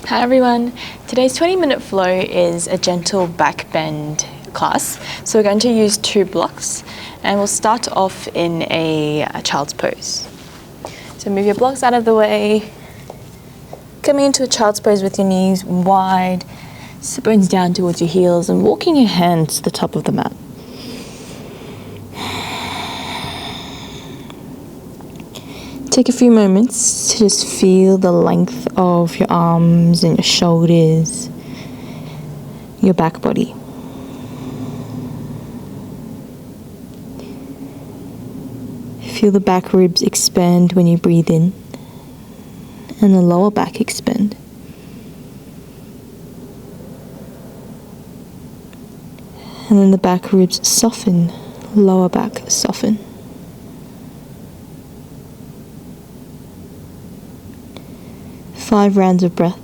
Hi everyone, today's 20-minute flow is a gentle back bend class. So we're going to use 2 blocks and we'll start off in a child's pose. So move your blocks out of the way, coming into a child's pose with your knees wide, sit bones down towards your heels and walking your hands to the top of the mat. Take a few moments to just feel the length of your arms and your shoulders, your back body. Feel the back ribs expand when you breathe in and the lower back expand. And then the back ribs soften, lower back soften. Five rounds of breath.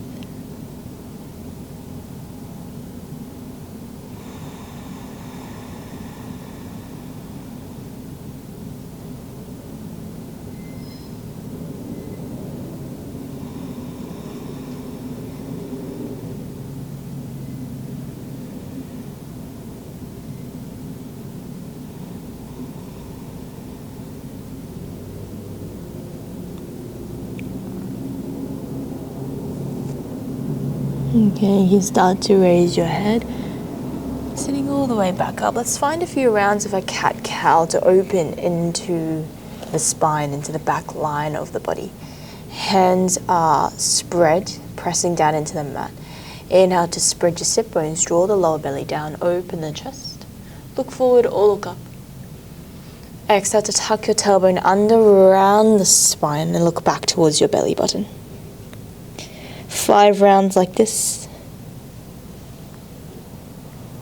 Okay, you start to raise your head, sitting all the way back up. Let's find a few rounds of a cat-cow to open into the spine, into the back line of the body. Hands are spread, pressing down into the mat. Inhale to spread your sit bones, draw the lower belly down, open the chest. Look forward or look up. Exhale to tuck your tailbone under around the spine and look back towards your belly button. 5 rounds like this.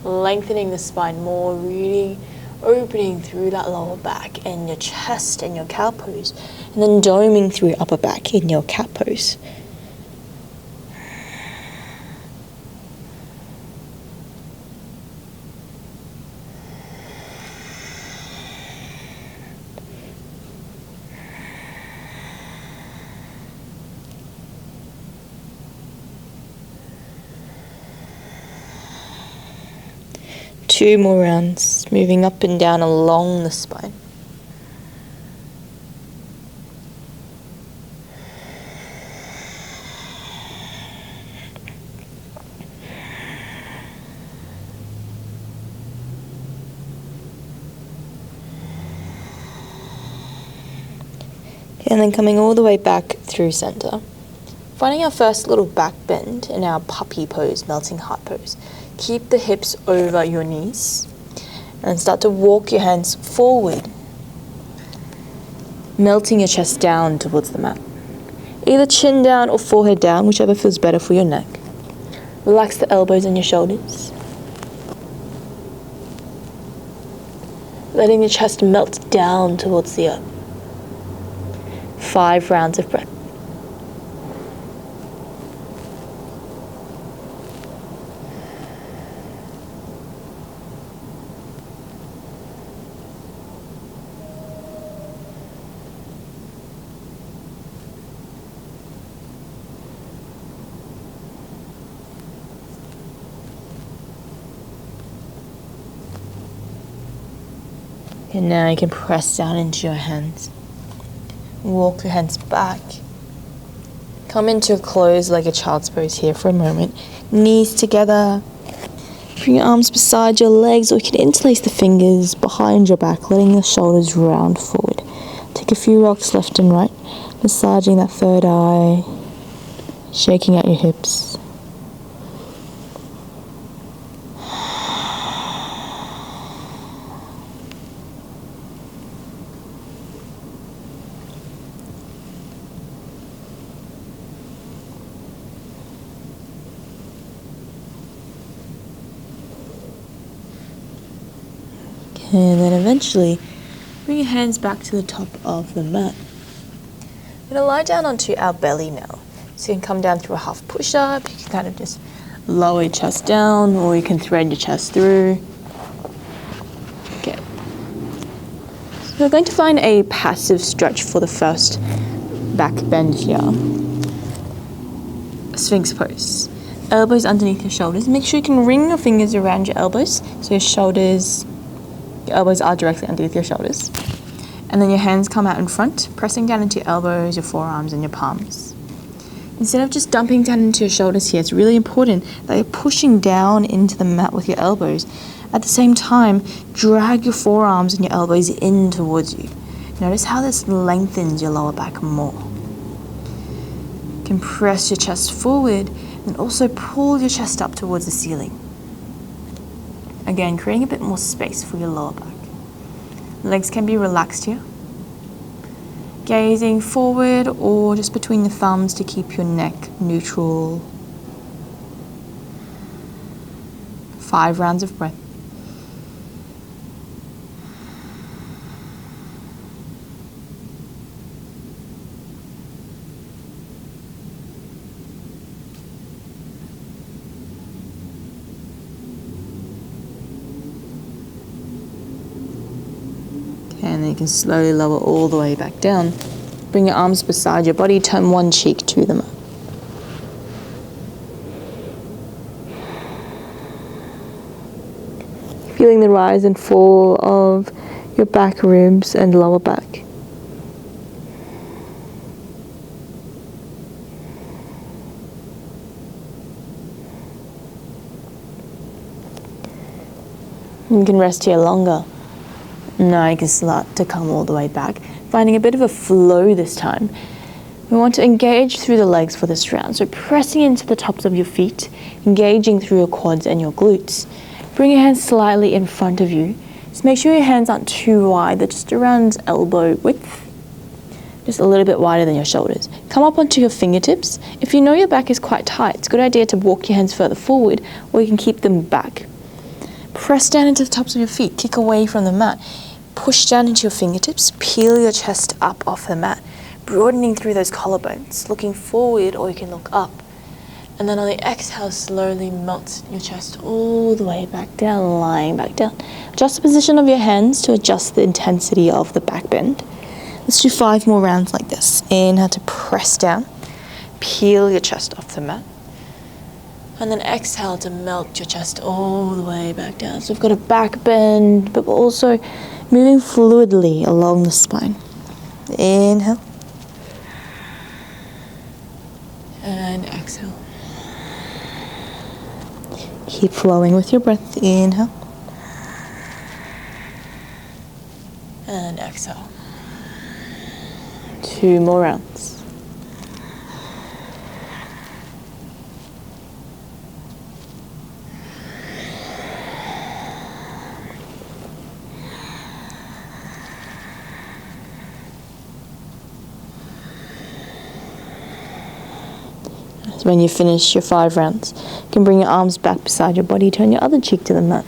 Lengthening the spine more, really opening through that lower back and your chest and your cow pose, and then doming through your upper back in your cat pose. Two more rounds, moving up and down along the spine. And then coming all the way back through center. Finding our first little back bend in our puppy pose, melting heart pose. Keep the hips over your knees and start to walk your hands forward, melting your chest down towards the mat. Either chin down or forehead down, whichever feels better for your neck. Relax the elbows and your shoulders. Letting the chest melt down towards the earth. 5 rounds of breath. And now you can press down into your hands. Walk your hands back. Come into a closed legged child's pose here for a moment. Knees together. Bring your arms beside your legs, or you can interlace the fingers behind your back, letting your shoulders round forward. Take a few rocks left and right, massaging that third eye, shaking out your hips. And then eventually, bring your hands back to the top of the mat. We're going to lie down onto our belly now. So you can come down through a half push-up, you can kind of just lower your chest down, or you can thread your chest through. Okay. So we're going to find a passive stretch for the first back bend here. Sphinx pose. Elbows underneath your shoulders. Make sure you can ring your fingers around your elbows so your elbows are directly underneath your shoulders. And then your hands come out in front, pressing down into your elbows, your forearms, and your palms. Instead of just dumping down into your shoulders here, it's really important that you're pushing down into the mat with your elbows. At the same time, drag your forearms and your elbows in towards you. Notice how this lengthens your lower back more. Compress your chest forward and also pull your chest up towards the ceiling. Again, creating a bit more space for your lower back. Legs can be relaxed here. Gazing forward or just between the thumbs to keep your neck neutral. 5 rounds of breath. And then you can slowly lower all the way back down. Bring your arms beside your body, turn one cheek to the mat. Feeling the rise and fall of your back ribs and lower back. You can rest here longer. Now you can start to come all the way back, finding a bit of a flow this time. We want to engage through the legs for this round, so pressing into the tops of your feet, engaging through your quads and your glutes. Bring your hands slightly in front of you. Just make sure your hands aren't too wide, they're just around elbow width, just a little bit wider than your shoulders. Come up onto your fingertips. If you know your back is quite tight, it's a good idea to walk your hands further forward, or you can keep them back. Press down into the tops of your feet, kick away from the mat. Push down into your fingertips, peel your chest up off the mat, broadening through those collarbones, looking forward or you can look up. And then on the exhale, slowly melt your chest all the way back down, lying back down. Adjust the position of your hands to adjust the intensity of the back bend. Let's do 5 more rounds like this. Inhale to press down, peel your chest off the mat. And then exhale to melt your chest all the way back down. So we've got a back bend, but we're also moving fluidly along the spine. Inhale. And exhale. Keep flowing with your breath. Inhale. And exhale. 2 more rounds. When you finish your 5 rounds, you can bring your arms back beside your body, turn your other cheek to the mat.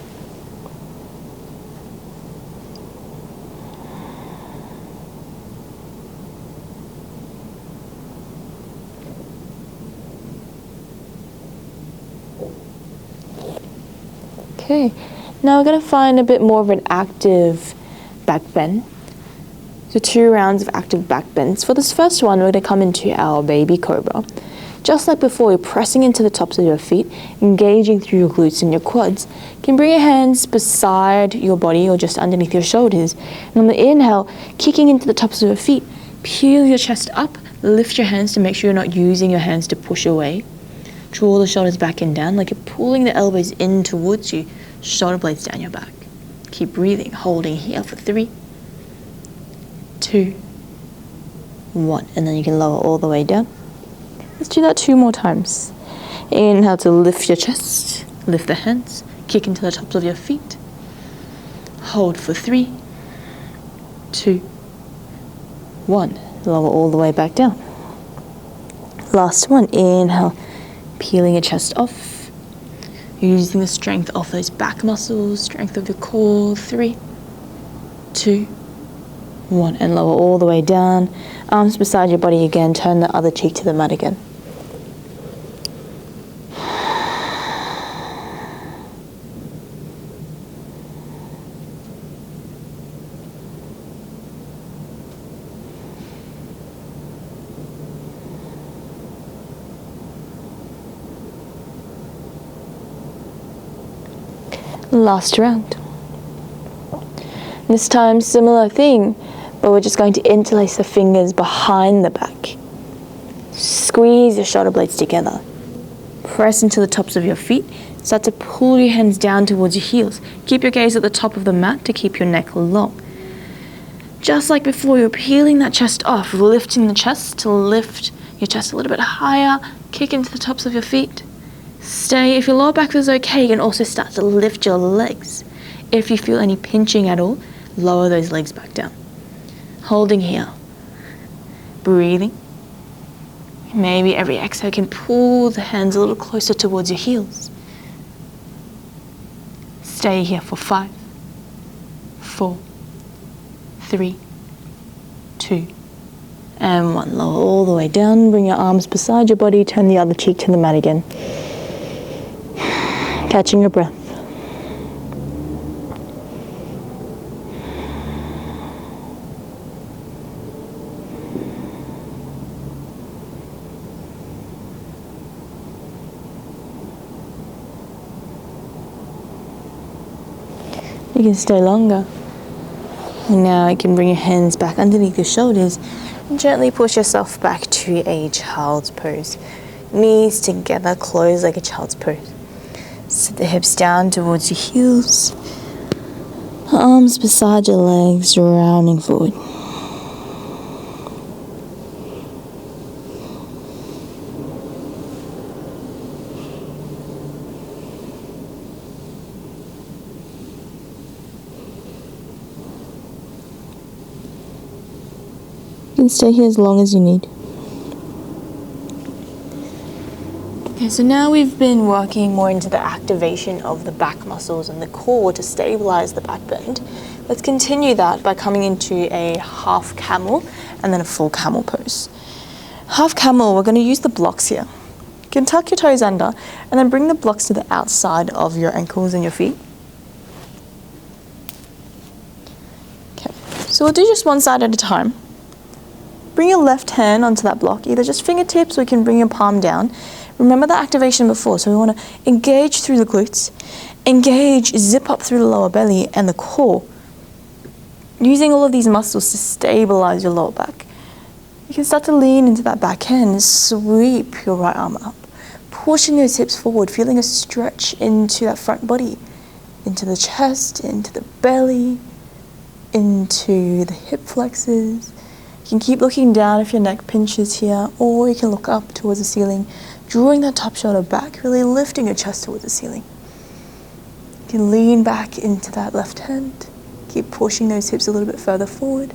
Okay, now we're going to find a bit more of an active back bend. So 2 rounds of active back bends. For this first one, we're going to come into our baby cobra. Just like before, you're pressing into the tops of your feet, engaging through your glutes and your quads. You can bring your hands beside your body or just underneath your shoulders. And on the inhale, kicking into the tops of your feet, peel your chest up, lift your hands to make sure you're not using your hands to push away. Draw the shoulders back and down like you're pulling the elbows in towards you, shoulder blades down your back. Keep breathing, holding here for 3, 2, 1. And then you can lower all the way down. Let's do that 2 more times. Inhale to lift your chest, lift the hands, kick into the tops of your feet. Hold for 3, 2, 1. Lower all the way back down. Last one. Inhale, peeling your chest off. You're using the strength of those back muscles, strength of your core. 3, 2, 1. And lower all the way down. Arms beside your body again. Turn the other cheek to the mat again. Last round. This time, similar thing, but we're just going to interlace the fingers behind the back. Squeeze your shoulder blades together. Press into the tops of your feet. Start to pull your hands down towards your heels. Keep your gaze at the top of the mat to keep your neck long. Just like before, you're peeling that chest off, lifting the chest to lift your chest a little bit higher. Kick into the tops of your feet. Stay. If your lower back feels okay, you can also start to lift your legs. If you feel any pinching at all, lower those legs back down. Holding here. Breathing. Maybe every exhale you can pull the hands a little closer towards your heels. Stay here for 5, 4, 3, 2, and 1. Lower all the way down. Bring your arms beside your body. Turn the other cheek to the mat again. Catching your breath. You can stay longer. And now you can bring your hands back underneath your shoulders and gently push yourself back to a child's pose. Knees together, close like a child's pose. Sit the hips down towards your heels. Arms beside your legs, rounding forward. You can stay here as long as you need. Okay, so now we've been working more into the activation of the back muscles and the core to stabilize the back bend. Let's continue that by coming into a half camel and then a full camel pose. Half camel, we're going to use the blocks here. You can tuck your toes under and then bring the blocks to the outside of your ankles and your feet. Okay, so we'll do just one side at a time. Bring your left hand onto that block, either just fingertips or you can bring your palm down. Remember that activation before, so we want to engage through the glutes, engage, zip up through the lower belly and the core. Using all of these muscles to stabilize your lower back. You can start to lean into that back hand, sweep your right arm up, pushing those hips forward, feeling a stretch into that front body, into the chest, into the belly, into the hip flexors. You can keep looking down if your neck pinches here, or you can look up towards the ceiling, drawing that top shoulder back, really lifting your chest towards the ceiling. You can lean back into that left hand, keep pushing those hips a little bit further forward.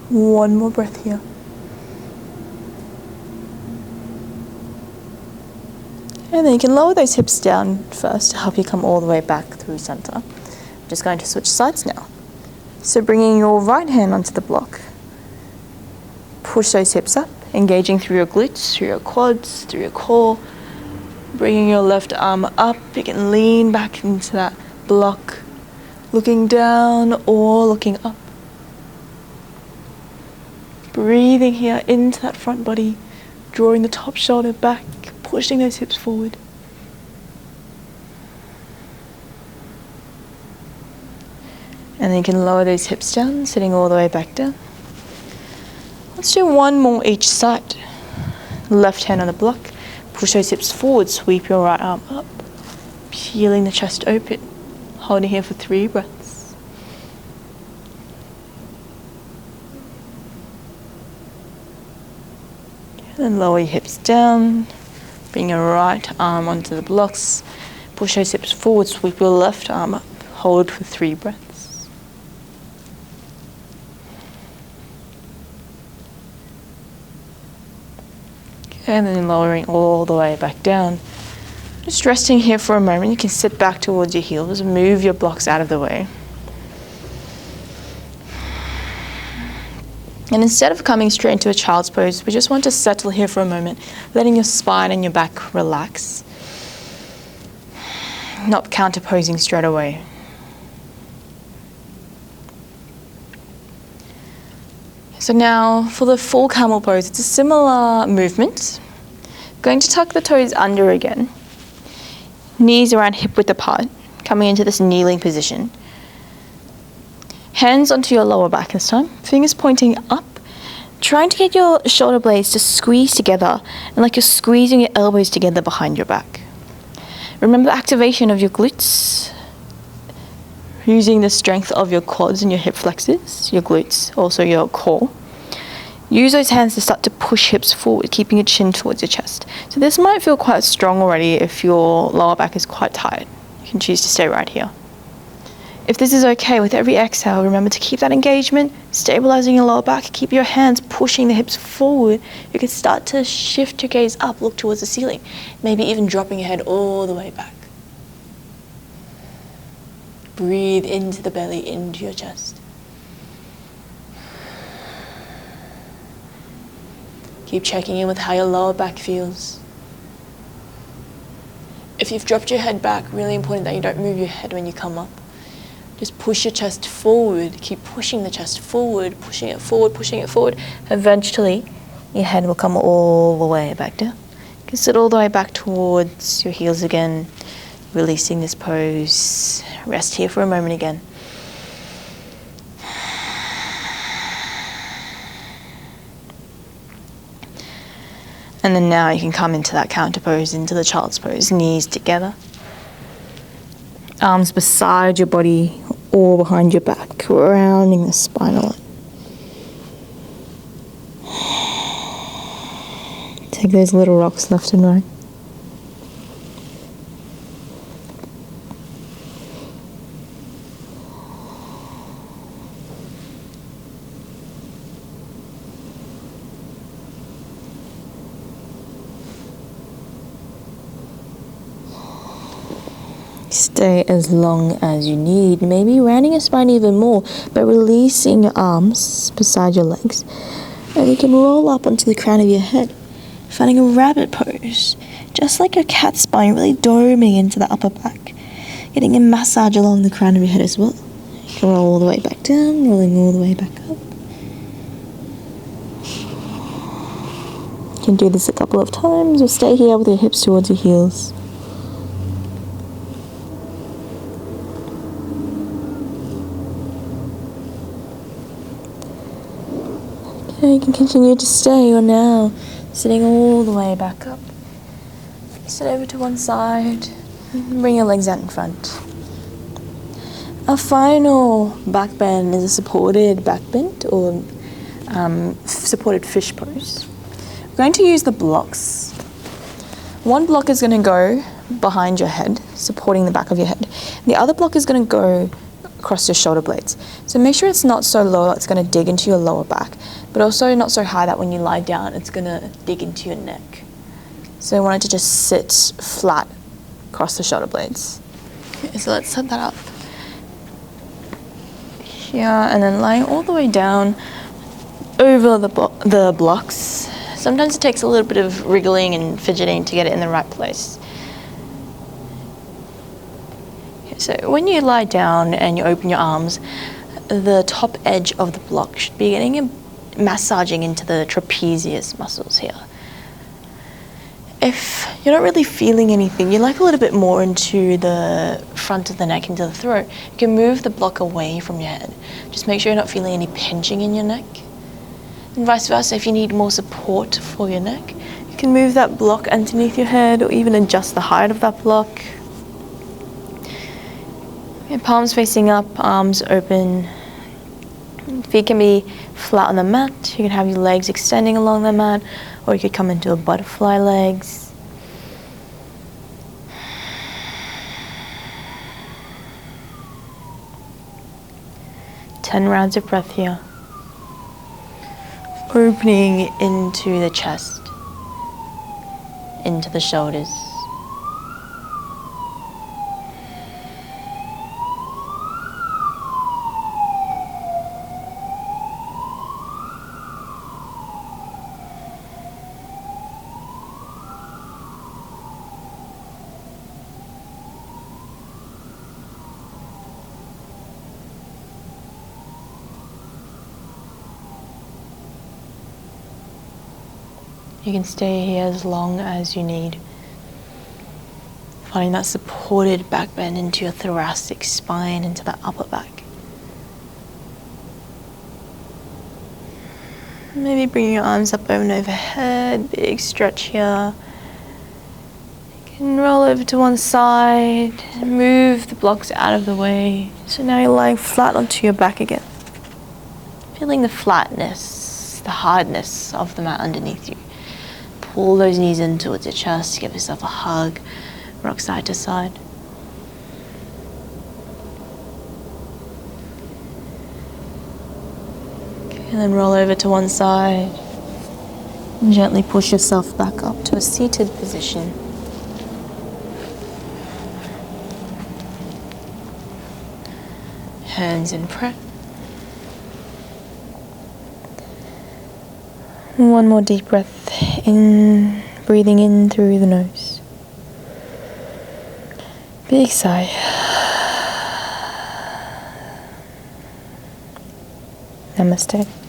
One more breath here. And then you can lower those hips down first to help you come all the way back through center. I'm just going to switch sides now. So bringing your right hand onto the block, push those hips up, engaging through your glutes, through your quads, through your core. Bringing your left arm up, you can lean back into that block, looking down or looking up. Breathing here into that front body, drawing the top shoulder back, pushing those hips forward. And then you can lower those hips down, sitting all the way back down. Let's do one more each side. Left hand on the block, push those hips forward, sweep your right arm up, peeling the chest open, holding here for 3 breaths. And then lower your hips down, bring your right arm onto the blocks, push those hips forward, sweep your left arm up, hold for 3 breaths. And then lowering all the way back down. Just resting here for a moment. You can sit back towards your heels, move your blocks out of the way. And instead of coming straight into a child's pose, we just want to settle here for a moment, letting your spine and your back relax. Not counterposing straight away. So now for the full camel pose, it's a similar movement. Going to tuck the toes under again. Knees around hip width apart, coming into this kneeling position. Hands onto your lower back this time, fingers pointing up, trying to get your shoulder blades to squeeze together and like you're squeezing your elbows together behind your back. Remember the activation of your glutes, using the strength of your quads and your hip flexors, your glutes, also your core. Use those hands to start to push hips forward, keeping your chin towards your chest. So this might feel quite strong already if your lower back is quite tight. You can choose to stay right here. If this is okay, with every exhale, remember to keep that engagement, stabilizing your lower back, keep your hands pushing the hips forward. You can start to shift your gaze up, look towards the ceiling, maybe even dropping your head all the way back. Breathe into the belly, into your chest. Keep checking in with how your lower back feels. If you've dropped your head back, really important that you don't move your head when you come up. Just push your chest forward. Keep pushing the chest forward, pushing it forward, pushing it forward. Eventually, your head will come all the way back down. You can sit all the way back towards your heels again, releasing this pose. Rest here for a moment again. And then now you can come into that counter pose, into the child's pose, knees together. Arms beside your body or behind your back, rounding the spinal line. Take those little rocks left and right. Stay as long as you need, maybe rounding your spine even more by releasing your arms beside your legs. And you can roll up onto the crown of your head, finding a rabbit pose, just like a cat spine, really doming into the upper back, getting a massage along the crown of your head as well. You can roll all the way back down, rolling all the way back up. You can do this a couple of times, or stay here with your hips towards your heels. You can continue to stay, or now sitting all the way back up. Sit over to one side, bring your legs out in front. Our final back bend is a supported back bend, or supported fish pose. We're going to use the blocks. One block is going to go behind your head, supporting the back of your head. The other block is going to go across your shoulder blades. So make sure it's not so low it's going to dig into your lower back, but also not so high that when you lie down it's going to dig into your neck. So I want it to just sit flat across the shoulder blades. Okay, so let's set that up here, and then lying all the way down over the blocks. Sometimes it takes a little bit of wriggling and fidgeting to get it in the right place. So when you lie down and you open your arms, the top edge of the block should be massaging into the trapezius muscles here. If you're not really feeling anything, you like a little bit more into the front of the neck, into the throat, you can move the block away from your head. Just make sure you're not feeling any pinching in your neck. And vice versa, if you need more support for your neck, you can move that block underneath your head or even adjust the height of that block. Palms facing up, arms open. Feet can be flat on the mat. You can have your legs extending along the mat, or you could come into a butterfly legs. Ten rounds of breath here. Opening into the chest, into the shoulders. You can stay here as long as you need. Finding that supported back bend into your thoracic spine, into the upper back. Maybe bring your arms up over and overhead, big stretch here. You can roll over to one side, move the blocks out of the way. So now you're lying flat onto your back again. Feeling the flatness, the hardness of the mat underneath you. Pull those knees in towards your chest, give yourself a hug, rock side to side. And then roll over to one side and gently push yourself back up to a seated position. Hands in prayer. One more deep breath in, breathing in through the nose. Big sigh. Namaste.